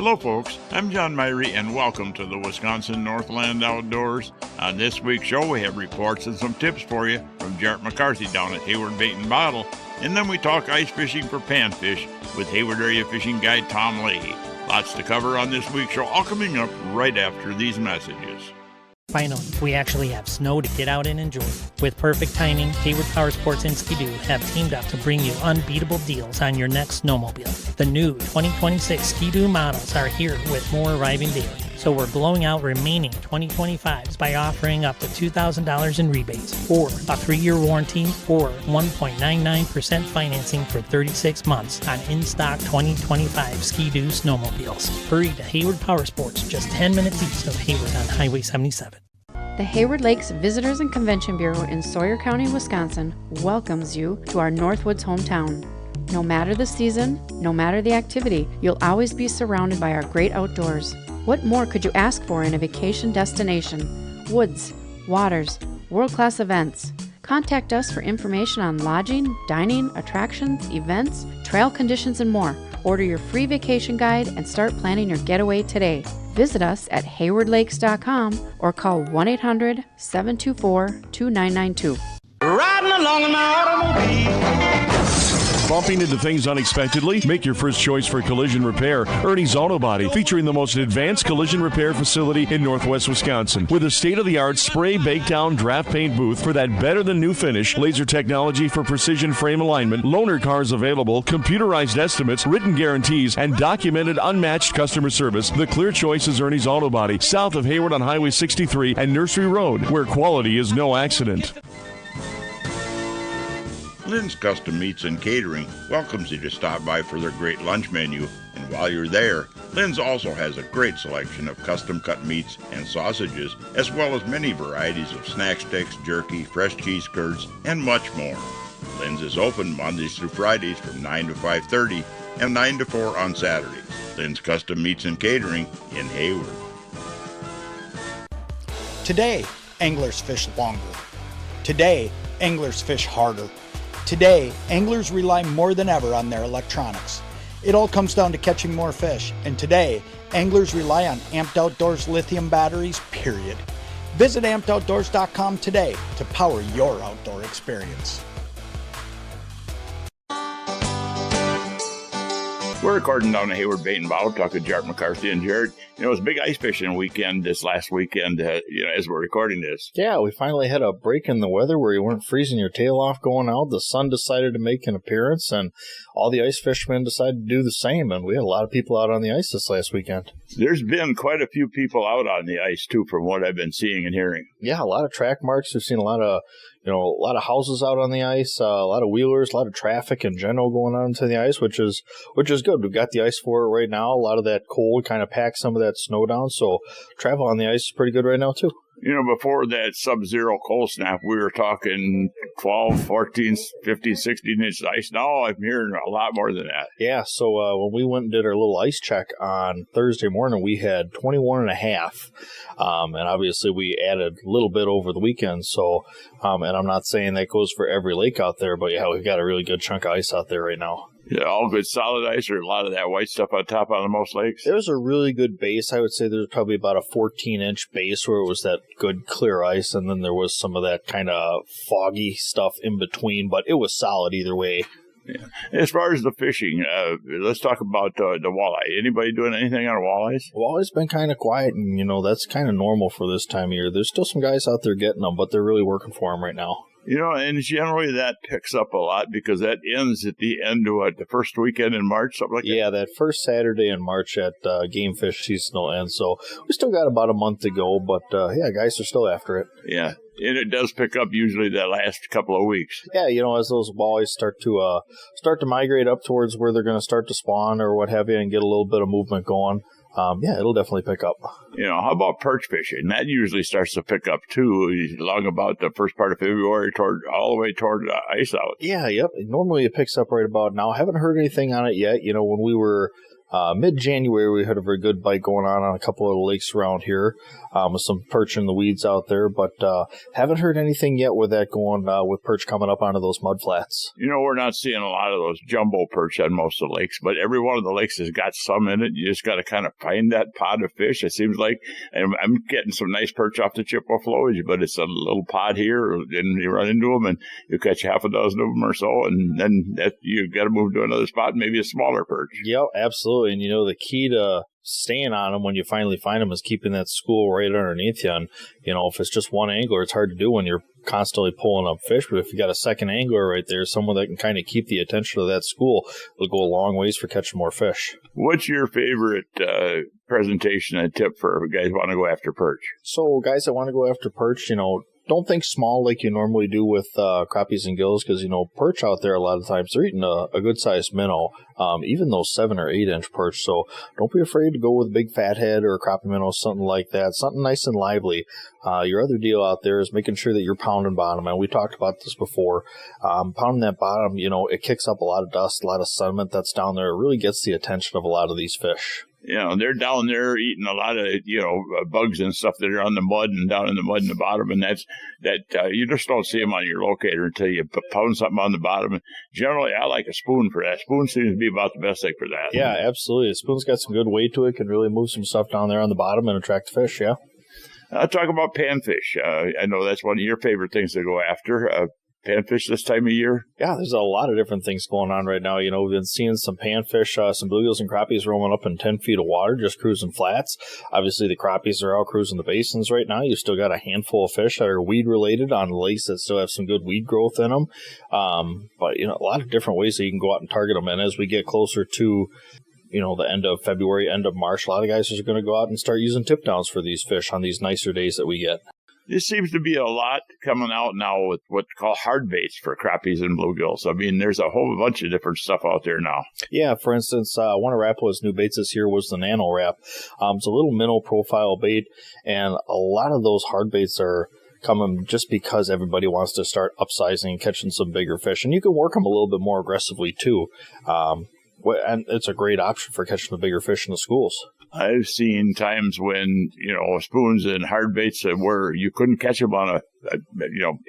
Hello folks, I'm John Myrie and welcome to the Wisconsin Northland Outdoors. On this week's show we have reports and some tips for you from Jarrett McCarthy down at Hayward Bait and Bottle, and then we talk ice fishing for panfish with Hayward area fishing guide Tom Leahy. Lots to cover on this week's show, all coming up right after these messages. Finally, we actually have snow to get out and enjoy. With perfect timing, Hayward Power Sports and Ski-Doo have teamed up to bring you unbeatable deals on your next snowmobile. The new 2026 Ski-Doo models are here with more arriving daily. So we're blowing out remaining 2025s by offering up to $2,000 in rebates, or a 3-year warranty, or 1.99% financing for 36 months on in-stock 2025 Ski-Doo snowmobiles. Hurry to Hayward Power Sports, just 10 minutes east of Hayward on Highway 77. The Hayward Lakes Visitors and Convention Bureau in Sawyer County, Wisconsin welcomes you to our Northwoods hometown. No matter the season, no matter the activity, you'll always be surrounded by our great outdoors. What more could you ask for in a vacation destination? Woods, waters, world-class events. Contact us for information on lodging, dining, attractions, events, trail conditions, and more. Order your free vacation guide and start planning your getaway today. Visit us at haywardlakes.com or call 1-800-724-2992. Riding along in my automobile. Bumping into things unexpectedly? Make your first choice for collision repair. Ernie's Auto Body, featuring the most advanced collision repair facility in Northwest Wisconsin. With a state-of-the-art spray, bake down, draft paint booth for that better-than-new finish, laser technology for precision frame alignment, loaner cars available, computerized estimates, written guarantees, and documented unmatched customer service, the clear choice is Ernie's Auto Body, south of Hayward on Highway 63 and Nursery Road, where quality is no accident. Lynn's Custom Meats and Catering welcomes you to stop by for their great lunch menu, and while you're there, Lynn's also has a great selection of custom-cut meats and sausages, as well as many varieties of snack sticks, jerky, fresh cheese curds, and much more. Lynn's is open Mondays through Fridays from 9 to 5:30 and 9 to 4 on Saturdays. Lynn's Custom Meats and Catering in Hayward. Today, anglers fish longer. Today, anglers fish harder. Today, anglers rely more than ever on their electronics. It all comes down to catching more fish, and today, anglers rely on Amped Outdoors lithium batteries, period. Visit ampedoutdoors.com today to power your outdoor experience. We're recording down at Hayward Bait and Bottle, talking to Jarrett McCarthy and Jared. You know, it was a big ice fishing weekend this last weekend, as we're recording this. Yeah, we finally had a break in the weather where you weren't freezing your tail off going out. The sun decided to make an appearance, and all the ice fishermen decided to do the same, and we had a lot of people out on the ice this last weekend. There's been quite a few people out on the ice, too, from what I've been seeing and hearing. Yeah, a lot of track marks. We've seen a lot of houses out on the ice, a lot of wheelers, a lot of traffic in general going on to the ice, which is good. We've got the ice for it right now. A lot of that cold kind of packs some of that snow down, so travel on the ice is pretty good right now, too. You know, before that sub-zero cold snap, we were talking 12, 14, 15, 16-inch ice. Now I'm hearing a lot more than that. Yeah, so when we went and did our little ice check on Thursday morning, we had 21.5, and obviously we added a little bit over the weekend. So, and I'm not saying that goes for every lake out there, but yeah, we've got a really good chunk of ice out there right now. Yeah, all good solid ice, or a lot of that white stuff on top on most lakes? There's a really good base. I would say there's probably about a 14-inch base where it was that good clear ice, and then there was some of that kind of foggy stuff in between, but it was solid either way. Yeah. As far as the fishing, let's talk about the walleye. Anybody doing anything on walleyes? Walleye's been kind of quiet, and, that's kind of normal for this time of year. There's still some guys out there getting them, but they're really working for them right now. And generally that picks up a lot because that ends at the end of the first weekend in March, something like that? Yeah, that first Saturday in March at Game Fish seasonal end. So we still got about a month to go, but guys are still after it. Yeah, and it does pick up usually that last couple of weeks. Yeah, as those walleyes start to migrate up towards where they're going to start to spawn or what have you and get a little bit of movement going. It'll definitely pick up. How about perch fishing? That usually starts to pick up, too, along about the first part of February all the way toward ice out. Yeah, yep. Normally it picks up right about now. I haven't heard anything on it yet. When we were Mid-January, we had a very good bite going on a couple of the lakes around here, with some perch in the weeds out there, but haven't heard anything yet with that going, with perch coming up onto those mud flats. We're not seeing a lot of those jumbo perch on most of the lakes, but every one of the lakes has got some in it. You just got to kind of find that pod of fish. It seems like, and I'm getting some nice perch off the Chippewa flowage, but it's a little pod here, and you run into them, and you catch half a dozen of them or so, and then you got to move to another spot, maybe a smaller perch. Yep, absolutely. And the key to staying on them when you finally find them is keeping that school right underneath you. And if it's just one angler, it's hard to do when you're constantly pulling up fish. But if you got a second angler right there, someone that can kind of keep the attention of that school, it'll go a long ways for catching more fish. What's your favorite presentation and tip for guys who want to go after perch? So guys that want to go after perch, don't think small like you normally do with crappies and gills, because perch out there a lot of times they're eating a good sized minnow, even those 7 or 8 inch perch. So don't be afraid to go with a big fathead or a crappie minnow, something like that, something nice and lively. Your other deal out there is making sure that you're pounding bottom, and we talked about this before. Pounding that bottom, it kicks up a lot of dust, a lot of sediment that's down there. It really gets the attention of a lot of these fish. They're down there eating a lot of, bugs and stuff that are on the mud and down in the mud in the bottom. And you just don't see them on your locator until you pound something on the bottom. And generally, I like a spoon for that. Spoon seems to be about the best thing for that. Yeah, absolutely. A spoon's got some good weight to it, can really move some stuff down there on the bottom and attract fish, yeah. I'll talk about panfish. I know that's one of your favorite things to go after. Panfish this time of year? Yeah, there's a lot of different things going on right now. We've been seeing some panfish, some bluegills and crappies roaming up in 10 feet of water, just cruising flats. Obviously, the crappies are out cruising the basins right now. You've still got a handful of fish that are weed-related on lakes that still have some good weed growth in them. But, a lot of different ways that you can go out and target them. And as we get closer to the end of February, end of March, a lot of guys are going to go out and start using tip downs for these fish on these nicer days that we get. There seems to be a lot coming out now with what's called hard baits for crappies and bluegills. I mean, there's a whole bunch of different stuff out there now. Yeah, for instance, one of Rapala's new baits this year was the Nano Wrap. It's a little minnow profile bait, and a lot of those hard baits are coming just because everybody wants to start upsizing and catching some bigger fish. And you can work them a little bit more aggressively, too. And it's a great option for catching the bigger fish in the schools. I've seen times when, spoons and hard baits where you couldn't catch them on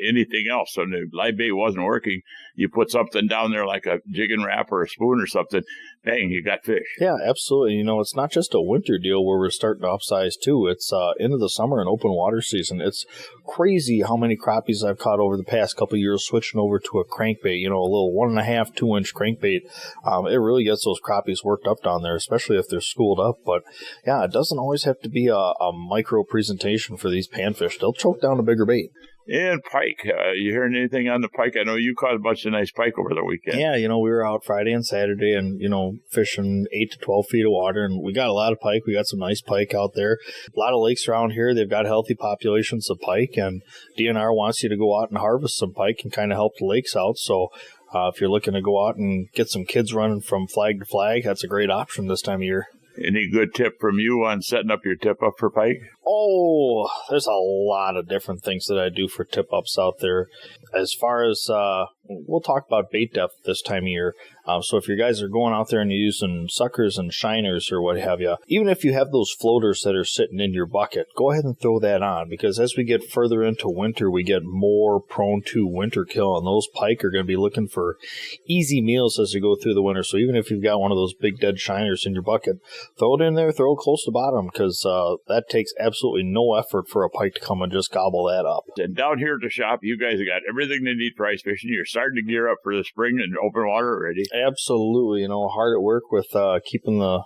anything else. And the live bait wasn't working. You put something down there like a jig and wrap or a spoon or something, bang, you got fish. Yeah, absolutely. It's not just a winter deal where we're starting to upsize too. It's into the summer and open water season. It's crazy how many crappies I've caught over the past couple of years switching over to a crankbait, a little 1.5, 2 inch crankbait. It really gets those crappies worked up down there, especially if they're schooled up. But yeah, it doesn't always have to be a micro presentation for these panfish. They'll choke down a bigger bait. And pike. You hearing anything on the pike? I know you caught a bunch of nice pike over the weekend. Yeah, we were out Friday and Saturday and, fishing 8 to 12 feet of water, and we got a lot of pike. We got some nice pike out there. A lot of lakes around here, they've got healthy populations of pike, and DNR wants you to go out and harvest some pike and kind of help the lakes out. So if you're looking to go out and get some kids running from flag to flag, that's a great option this time of year. Any good tip from you on setting up your tip-up for pike? Oh, there's a lot of different things that I do for tip-ups out there. As far as, we'll talk about bait depth this time of year. So if you guys are going out there and you're using suckers and shiners or what have you, even if you have those floaters that are sitting in your bucket, go ahead and throw that on, because as we get further into winter, we get more prone to winter kill, and those pike are going to be looking for easy meals as you go through the winter. So even if you've got one of those big dead shiners in your bucket, throw it in there, throw it close to the bottom, because that takes absolutely no effort for a pike to come and just gobble that up. And down here at the shop, you guys have got everything they need for ice fishing. You're starting to gear up for the spring and open water already. Absolutely. Hard at work with keeping the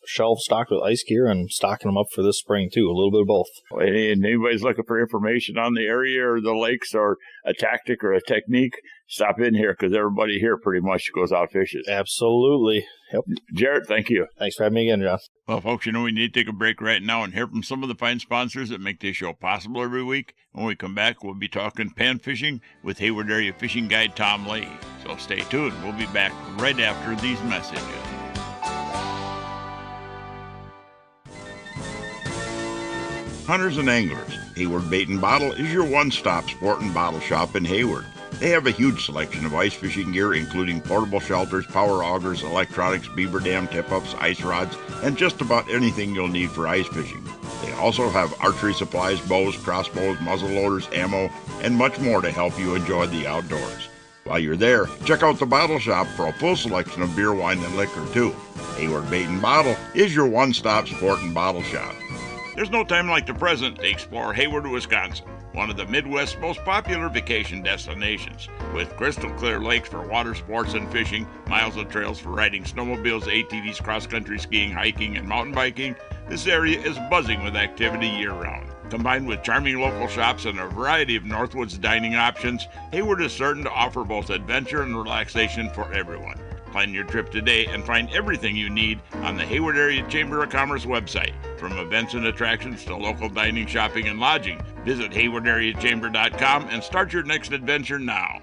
shelves stocked with ice gear and stocking them up for this spring, too. A little bit of both. And anybody's looking for information on the area or the lakes or a tactic or a technique, stop in here, because everybody here pretty much goes out fishing. Absolutely. Yep. Jarrett, thank you. Thanks for having me again, John. Well, folks, we need to take a break right now and hear from some of the fine sponsors that make this show possible every week. When we come back, we'll be talking pan fishing with Hayward Area Fishing Guide Tom Leahy. So stay tuned. We'll be back right after these messages. Hunters and anglers, Hayward Bait and Bottle is your one-stop sport and bottle shop in Hayward. They have a huge selection of ice fishing gear, including portable shelters, power augers, electronics, beaver dam tip-ups, ice rods, and just about anything you'll need for ice fishing. They also have archery supplies, bows, crossbows, muzzle loaders, ammo, and much more to help you enjoy the outdoors. While you're there, check out the bottle shop for a full selection of beer, wine, and liquor, too. Hayward Bait and Bottle is your one-stop sport and bottle shop. There's no time like the present to explore Hayward, Wisconsin, one of the Midwest's most popular vacation destinations. With crystal clear lakes for water sports and fishing, miles of trails for riding snowmobiles, ATVs, cross-country skiing, hiking, and mountain biking, this area is buzzing with activity year-round. Combined with charming local shops and a variety of Northwoods dining options, Hayward is certain to offer both adventure and relaxation for everyone. Plan your trip today and find everything you need on the Hayward Area Chamber of Commerce website. From events and attractions to local dining, shopping, and lodging, visit haywardareachamber.com and start your next adventure now.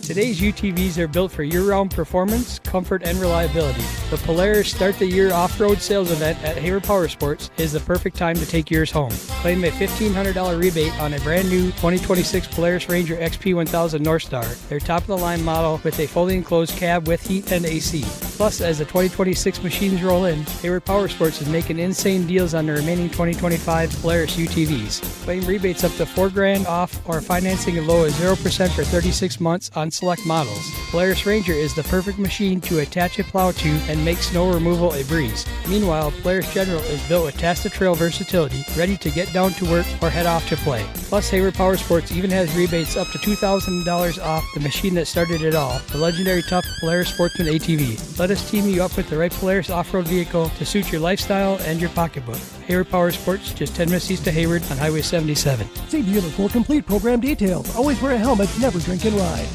Today's UTVs are built for year-round performance, comfort, and reliability. The Polaris Start the Year Off-Road Sales Event at Hayward Power Sports is the perfect time to take yours home. Claim a $1,500 rebate on a brand new 2026 Polaris Ranger XP 1000 Northstar, their top-of-the-line model with a fully enclosed cab with heat and AC. Plus, as the 2026 machines roll in, Hayward Power Sports is making insane deals on the remaining 2025 Polaris UTVs. Claim rebates up to $4,000 off or financing as low as 0% for 36 months on select models. Polaris Ranger is the perfect machine to attach a plow to and make snow removal a breeze. Meanwhile, Polaris General is built with Test-to-Trail versatility, ready to get down to work or head off to play. Plus, Hayward Power Sports even has rebates up to $2,000 off the machine that started it all, the legendary tough Polaris Sportsman ATV. Let us team you up with the right Polaris off-road vehicle to suit your lifestyle and your pocketbook. Hayward Power Sports, just 10 minutes east of Hayward on Highway 77. See dealer for complete program details. Always wear a helmet, never drink and ride.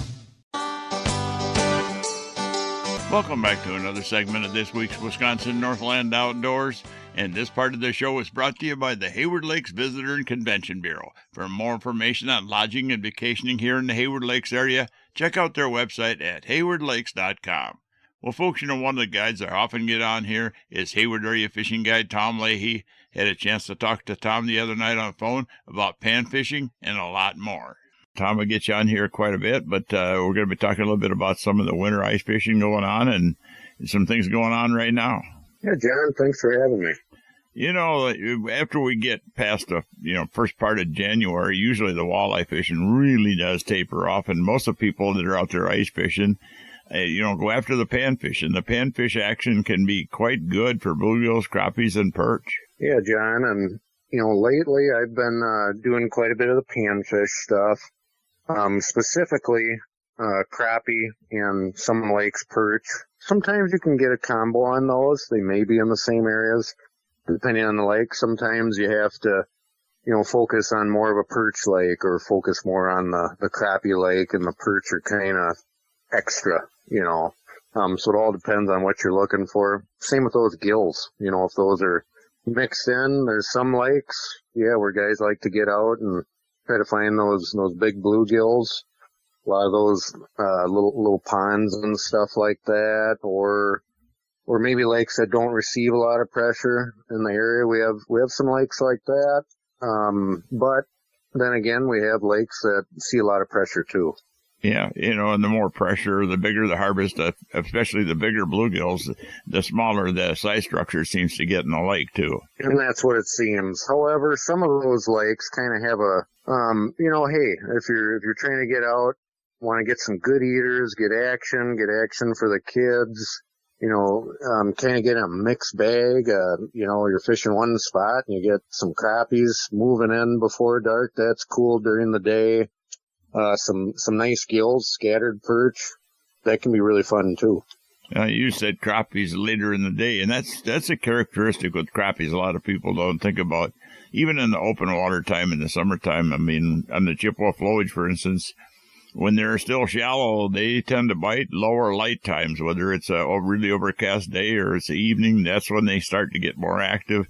Welcome back to another segment of this week's Wisconsin Northland Outdoors, and this part of the show is brought to you by the Hayward Lakes Visitor and Convention Bureau. For more information on lodging and vacationing here in the Hayward Lakes area, check out their website at haywardlakes.com. Well, folks, one of the guides that I often get on here is Hayward Area Fishing Guide Tom Leahy. Had a chance to talk to Tom the other night on the phone about pan fishing and a lot more. Tom will get you on here quite a bit, but we're going to be talking a little bit about some of the winter ice fishing going on and some things going on right now. Yeah, John, thanks for having me. After we get past the first part of January, usually the walleye fishing really does taper off, and most of the people that are out there ice fishing, go after the panfish, and the panfish action can be quite good for bluegills, crappies, and perch. Yeah, John, and lately I've been doing quite a bit of the panfish stuff. Specifically, crappie and some lakes perch. Sometimes you can get a combo on those. They may be in the same areas, depending on the lake. Sometimes you have to, focus on more of a perch lake or focus more on the crappie lake, and the perch are kind of extra, so it all depends on what you're looking for. Same with those gills, if those are mixed in. There's some lakes, where guys like to get out and try to find those big bluegills. A lot of those little ponds and stuff like that, or maybe lakes that don't receive a lot of pressure in the area. We have some lakes like that, but then again, we have lakes that see a lot of pressure too. Yeah, and the more pressure, the bigger the harvest, especially the bigger bluegills, the smaller the size structure seems to get in the lake, too. And that's what it seems. However, some of those lakes kind of have a, hey, if you're trying to get out, want to get some good eaters, get action for the kids, kind of get a mixed bag, you're fishing one spot and you get some crappies moving in before dark. That's cool during the day. Some nice gills, scattered perch. That can be really fun too. You said crappies later in the day, and that's a characteristic with crappies a lot of people don't think about. Even in the open water time in the summertime, on the Chippewa flowage, for instance, when they're still shallow, they tend to bite lower light times, whether it's a really overcast day or it's the evening. That's when they start to get more active.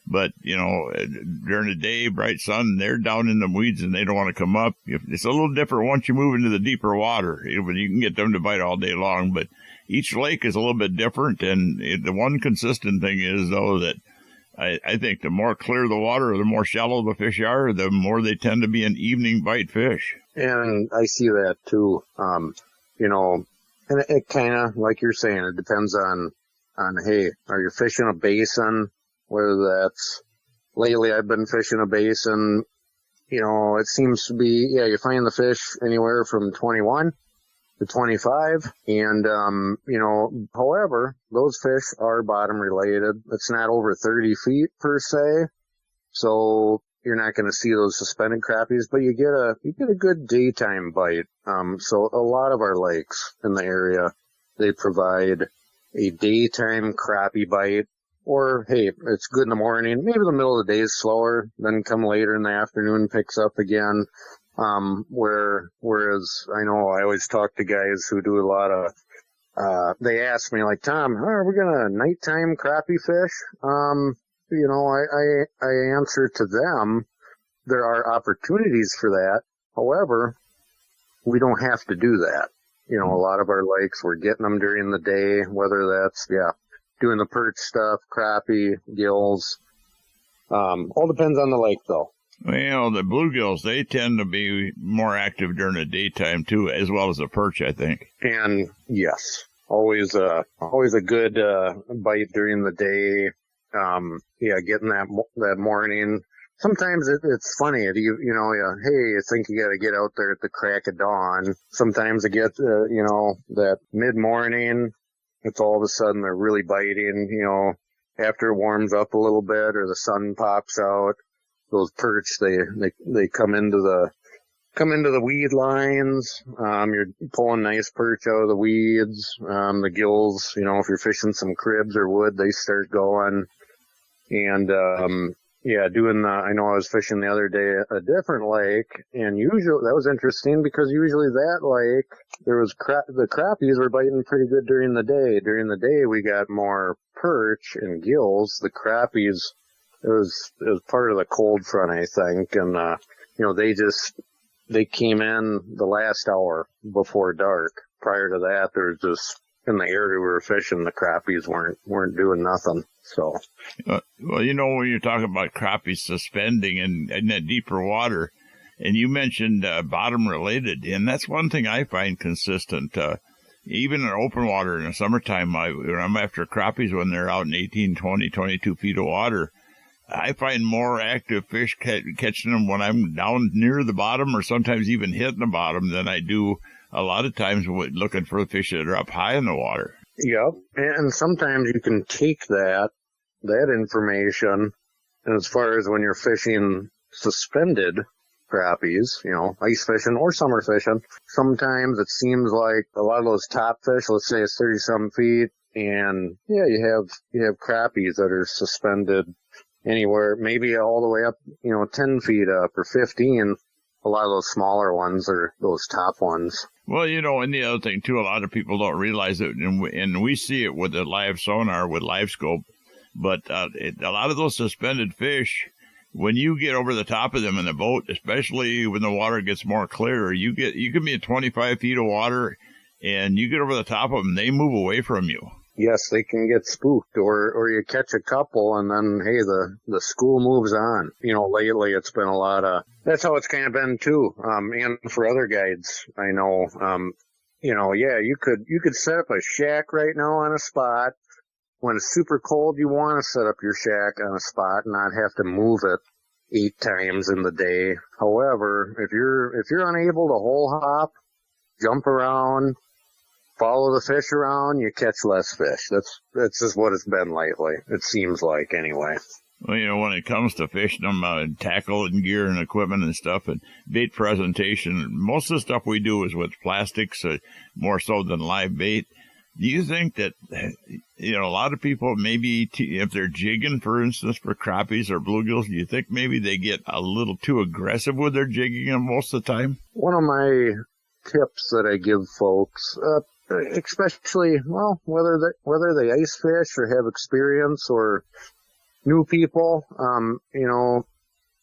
But, during the day, bright sun, they're down in the weeds and they don't want to come up. It's a little different once you move into the deeper water. You can get them to bite all day long, but each lake is a little bit different. And the one consistent thing is, though, that I think the more clear the water, the more shallow the fish are, the more they tend to be an evening bite fish. And I see that too. You know, and it kind of, like you're saying, it depends on, hey, are you fishing a basin? Whether that's, lately I've been fishing a basin, you know, it seems to be, yeah, you find the fish anywhere from 21 to 25. And, you know, however, those fish are bottom related. It's not over 30 feet per se. So you're not going to see those suspended crappies, but you get a good daytime bite. So a lot of our lakes in the area, they provide a daytime crappie bite. Or, hey, it's good in the morning. Maybe the middle of the day is slower. Then come later in the afternoon, picks up again. Whereas I know I always talk to guys who do a lot of, they ask me like, Tom, are we going to nighttime crappie fish? You know, I answer to them, there are opportunities for that. However, we don't have to do that. You know, a lot of our lakes, we're getting them during the day, whether that's, doing the perch stuff, crappie, gills. All depends on the lake, though. Well, the bluegills, they tend to be more active during the daytime, too, as well as the perch, I think. And, yes, always a good bite during the day. Getting that morning. Sometimes it's funny. Hey, you think you got to get out there at the crack of dawn. Sometimes it gets, that mid-morning. It's all of a sudden they're really biting, you know, after it warms up a little bit or the sun pops out. Those perch, they come into the weed lines. You're pulling nice perch out of the weeds. The gills, you know, if you're fishing some cribs or wood, they start going. And, I know I was fishing the other day a different lake, and usually, that was interesting because usually that lake, the crappies were biting pretty good during the day. During the day, we got more perch and gills. The crappies, it was part of the cold front, I think, and, they came in the last hour before dark. Prior to that, there was just, in the area we were fishing, the crappies weren't doing nothing. So, well, you know, when you're talking about crappies suspending in that deeper water, and you mentioned bottom related, and that's one thing I find consistent. Even in open water in the summertime, when I'm after crappies when they're out in 18, 20, 22 feet of water, I find more active fish catching them when I'm down near the bottom or sometimes even hitting the bottom than I do a lot of times looking for fish that are up high in the water. Yep, and sometimes you can take that information, and as far as when you're fishing suspended crappies, you know, ice fishing or summer fishing, sometimes it seems like a lot of those top fish, let's say it's 30-some feet, and you have crappies that are suspended anywhere, maybe all the way up, 10 feet up or 15. A lot of those smaller ones are those top ones. Well, and the other thing, too, a lot of people don't realize it, and we see it with the live sonar, with live scope, but a lot of those suspended fish, when you get over the top of them in the boat, especially when the water gets more clear, you can be at 25 feet of water, and you get over the top of them, they move away from you. Yes, they can get spooked, or you catch a couple, and then, hey, the school moves on. Lately it's been a lot of, that's how it's kind of been too. And for other guides, I know, you could set up a shack right now on a spot. When it's super cold, you want to set up your shack on a spot and not have to move it 8 times in the day. However, if you're unable to hole hop, jump around, follow the fish around, you catch less fish. That's just what it's been lately. It seems like, anyway. Well, when it comes to fishing them, tackle and gear and equipment and stuff, and bait presentation, most of the stuff we do is with plastics, more so than live bait. Do you think that, a lot of people, maybe if they're jigging, for instance, for crappies or bluegills, do you think maybe they get a little too aggressive with their jigging most of the time? One of my tips that I give folks, especially, whether they ice fish or have experience or new people,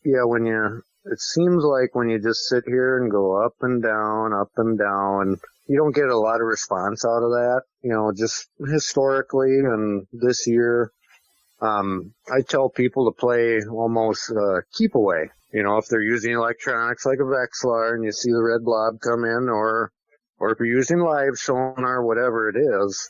it seems like when you just sit here and go up and down, you don't get a lot of response out of that. Just historically and this year, I tell people to play almost keep away. If they're using electronics like a Vexlar and you see the red blob come in, or if you're using live sonar, whatever it is,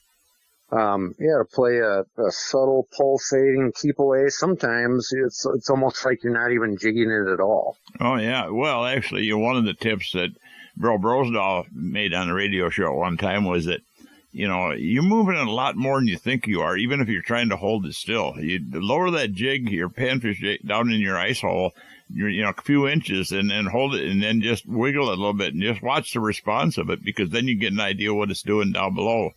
to play a subtle pulsating keep away. Sometimes it's almost like you're not even jigging it at all. Oh, yeah. Well, actually, one of the tips that Bro Brosdahl made on the radio show one time was that, you're moving it a lot more than you think you are, even if you're trying to hold it still. You lower that jig, your panfish jig, down in your ice hole, a few inches, and then hold it, and then just wiggle it a little bit, and just watch the response of it, because then you get an idea what it's doing down below.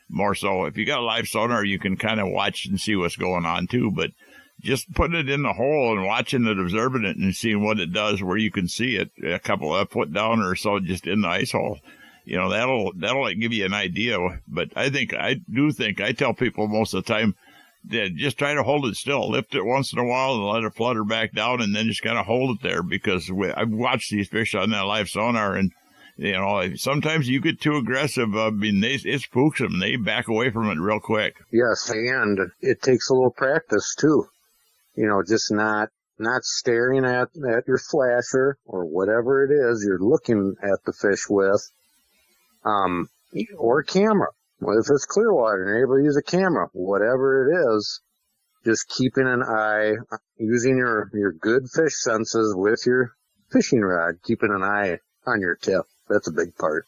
More so, if you got a live sonar, you can kind of watch and see what's going on too. But just putting it in the hole and watching it, observing it, and seeing what it does, where you can see it a couple of foot down or so, just in the ice hole. That'll give you an idea. But I tell people most of the time that just try to hold it still, lift it once in a while and let it flutter back down, and then just kind of hold it there, because I've watched these fish on that live sonar, and sometimes you get too aggressive. It spooks them. They back away from it real quick. Yes, and it takes a little practice too. Just not staring at your flasher or whatever it is you're looking at the fish with, or a camera. Well, if it's clear water and you're able to use a camera, whatever it is, just keeping an eye, using your good fish senses with your fishing rod, keeping an eye on your tip. That's a big part.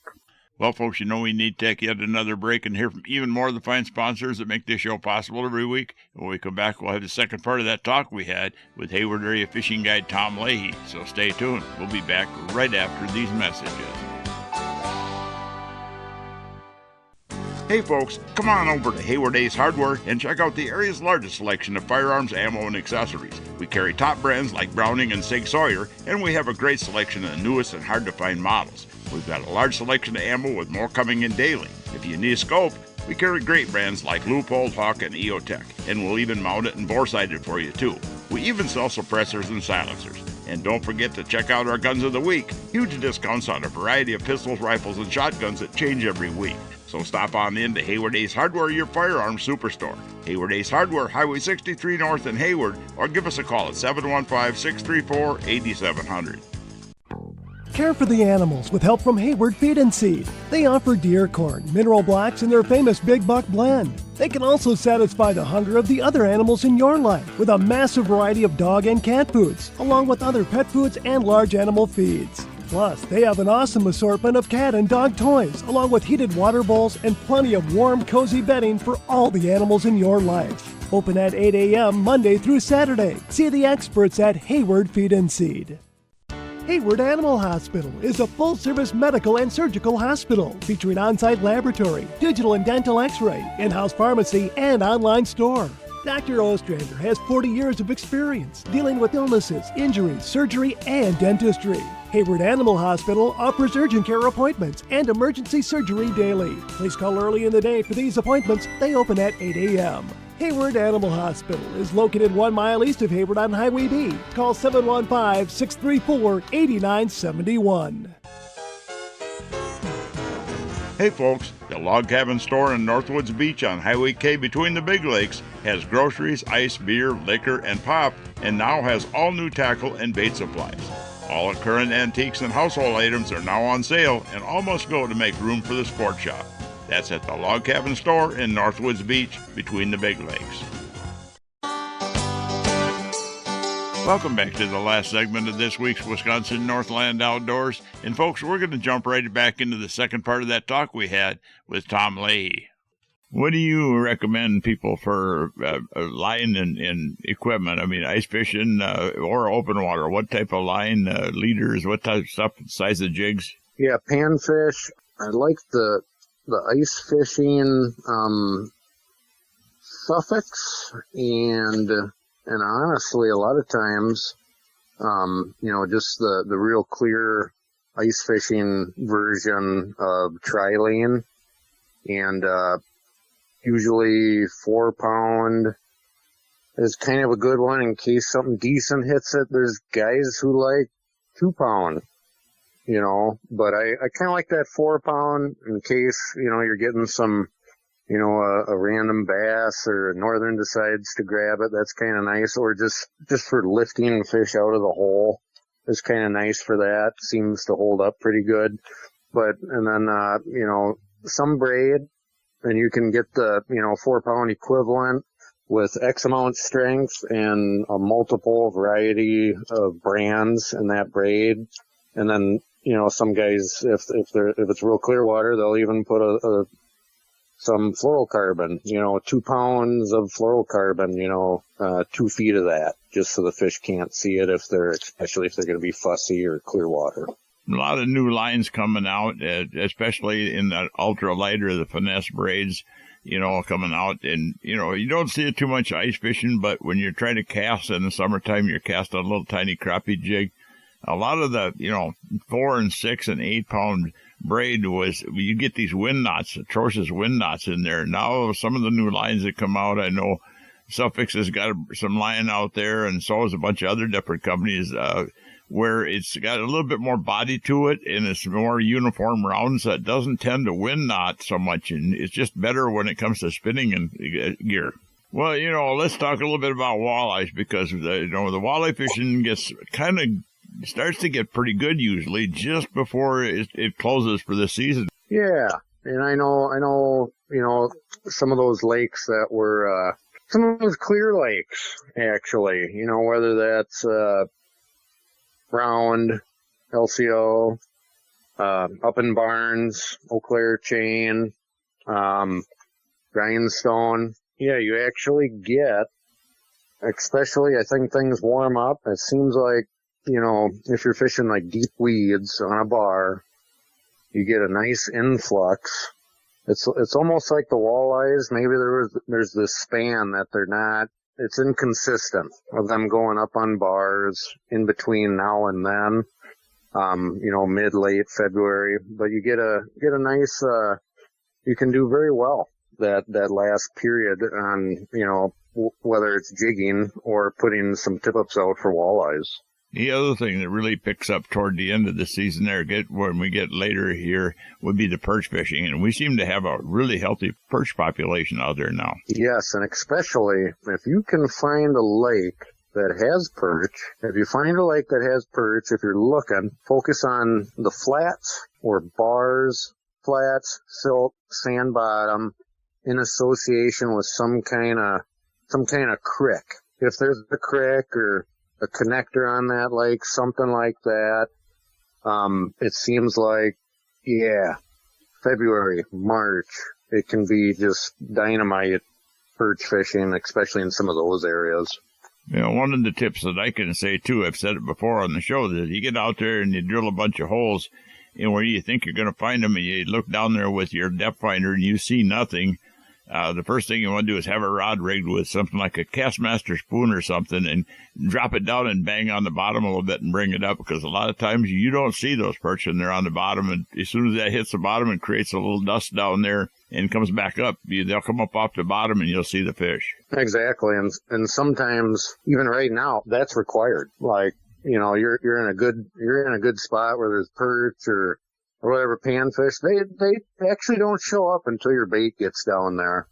Well, folks, we need to take yet another break and hear from even more of the fine sponsors that make this show possible every week. When we come back, we'll have the second part of that talk we had with Hayward Area Fishing Guide Tom Leahy. So stay tuned. We'll be back right after these messages. Hey folks, come on over to Hayward Ace Hardware and check out the area's largest selection of firearms, ammo, and accessories. We carry top brands like Browning and Sig Sauer, and we have a great selection of the newest and hard-to-find models. We've got a large selection of ammo with more coming in daily. If you need a scope, we carry great brands like Leupold, Hawk, and EOTech, and we'll even mount it and bore-sight it for you too. We even sell suppressors and silencers. And don't forget to check out our Guns of the Week. Huge discounts on a variety of pistols, rifles, and shotguns that change every week. So stop on in to Hayward Ace Hardware, your firearms superstore. Hayward Ace Hardware, Highway 63 North in Hayward, or give us a call at 715-634-8700. Care for the animals with help from Hayward Feed and Seed. They offer deer corn, mineral blocks, and their famous Big Buck blend. They can also satisfy the hunger of the other animals in your life with a massive variety of dog and cat foods, along with other pet foods and large animal feeds. Plus, they have an awesome assortment of cat and dog toys, along with heated water bowls and plenty of warm, cozy bedding for all the animals in your life. Open at 8 a.m. Monday through Saturday. See the experts at Hayward Feed and Seed. Hayward Animal Hospital is a full-service medical and surgical hospital featuring on-site laboratory, digital and dental x-ray, in-house pharmacy, and online store. Dr. Ostrander has 40 years of experience dealing with illnesses, injuries, surgery, and dentistry. Hayward Animal Hospital offers urgent care appointments and emergency surgery daily. Please call early in the day for these appointments. They open at 8 a.m. Hayward Animal Hospital is located 1 mile east of Hayward on Highway B. Call 715-634-8971. Hey folks, the Log Cabin Store in Northwoods Beach on Highway K between the Big Lakes has groceries, ice, beer, liquor, and pop, and now has all new tackle and bait supplies. All current antiques and household items are now on sale and all must go to make room for the sport shop. That's at the Log Cabin Store in Northwoods Beach between the Big Lakes. Welcome back to the last segment of this week's Wisconsin Northland Outdoors. And folks, we're going to jump right back into the second part of that talk we had with Tom Leahy. What do you recommend people for line and equipment? I mean, ice fishing or open water. What type of line, leaders, what type of stuff, size of jigs? Yeah, panfish. I like the ice fishing suffix, and honestly, a lot of times, just the real clear ice fishing version of trilene, and usually 4 pound is kind of a good one in case something decent hits it. There's guys who like 2 pound. But I kind of like that 4 pound in case, you're getting some, a random bass or a northern decides to grab it. That's kind of nice. Or just for lifting fish out of the hole. is kind of nice for that. Seems to hold up pretty good. And then, some braid, and you can get the, 4-pound equivalent with X amount strength and a multiple variety of brands in that braid. And then, some guys, if it's real clear water, they'll even put some fluorocarbon, 2 pounds of fluorocarbon, 2 feet of that, just so the fish can't see it especially if they're going to be fussy or clear water. A lot of new lines coming out, especially in the ultralight or the finesse braids, coming out. And, you don't see it too much ice fishing, but when you're trying to cast in the summertime, you're casting a little tiny crappie jig. A lot of the, 4 and 6 and 8 pound braid you get these wind knots, atrocious wind knots in there. Now, some of the new lines that come out, I know Suffolk has got some line out there, and so has a bunch of other different companies, where it's got a little bit more body to it and it's more uniform round, so it doesn't tend to wind knot so much, and it's just better when it comes to spinning and gear. Well, let's talk a little bit about walleyes, because the walleye fishing starts to get pretty good usually just before it closes for the season. Yeah, and I know, some of those lakes that were, some of those clear lakes, actually, whether that's, Round, LCO, up in Barnes, Eau Claire Chain, Grindstone. Yeah, you actually get, especially I think things warm up. It seems like, if you're fishing like deep weeds on a bar, you get a nice influx. It's almost like the walleyes. Maybe there's this span that they're not. It's inconsistent of them going up on bars in between now and then, mid-late February. But you get a nice, you can do very well that last period on, whether it's jigging or putting some tip-ups out for walleyes. The other thing that really picks up toward the end of the season when we get later here would be the perch fishing. And we seem to have a really healthy perch population out there now. Yes, and especially if you can find a lake that has perch, if you're looking, focus on the flats or bars, flats, silt, sand bottom in association with some kind of creek. If there's a creek or a connector on that lake, something like that. It seems like, February, March, it can be just dynamite perch fishing, especially in some of those areas. One of the tips that I can say, too, I've said it before on the show, that you get out there and you drill a bunch of holes, where you think you're going to find them, and you look down there with your depth finder and you see nothing. The first thing you want to do is have a rod rigged with something like a Castmaster spoon or something and drop it down and bang on the bottom a little bit and bring it up, because a lot of times you don't see those perch when they're on the bottom, and as soon as that hits the bottom and creates a little dust down there and comes back up, they'll come up off the bottom and you'll see the fish. Exactly, and sometimes even right now that's required. Like, you're in a good spot where there's perch or whatever, panfish, they actually don't show up until your bait gets down there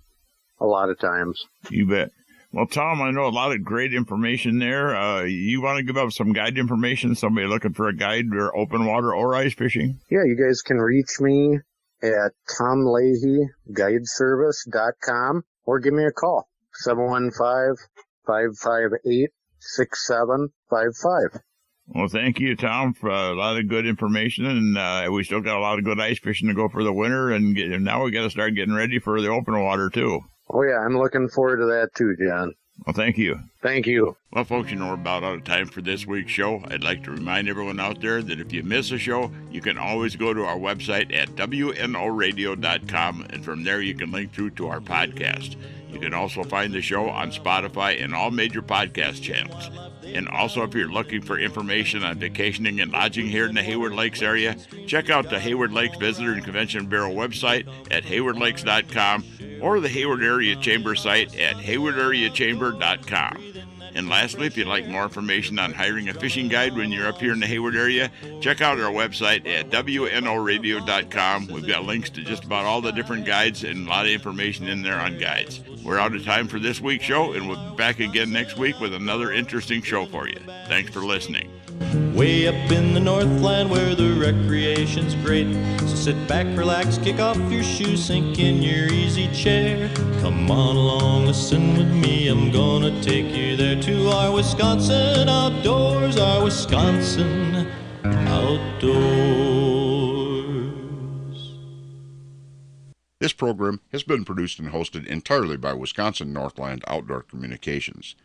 a lot of times. You bet. Well, Tom, I know a lot of great information there. You want to give up some guide information, somebody looking for a guide or open water or ice fishing? Yeah, you guys can reach me at Tom Leahy guideservice.com or give me a call, 715-558-6755. Well, thank you, Tom, for a lot of good information, and we still got a lot of good ice fishing to go for the winter, and now we got to start getting ready for the open water, too. Oh, yeah, I'm looking forward to that, too, John. Well, thank you. Thank you. Well, folks, we're about out of time for this week's show. I'd like to remind everyone out there that if you miss a show, you can always go to our website at wnoradio.com, and from there you can link through to our podcast. You can also find the show on Spotify and all major podcast channels. And also, if you're looking for information on vacationing and lodging here in the Hayward Lakes area, check out the Hayward Lakes Visitor and Convention Bureau website at haywardlakes.com or the Hayward Area Chamber site at haywardareachamber.com. And lastly, if you'd like more information on hiring a fishing guide when you're up here in the Hayward area, check out our website at wnoradio.com. We've got links to just about all the different guides and a lot of information in there on guides. We're out of time for this week's show, and we'll be back again next week with another interesting show for you. Thanks for listening. Way up in the Northland where the recreation's great. So sit back, relax, kick off your shoes, sink in your easy chair. Come on along, listen with me, I'm gonna take you there to our Wisconsin outdoors, our Wisconsin outdoors. This program has been produced and hosted entirely by Wisconsin Northland Outdoor Communications.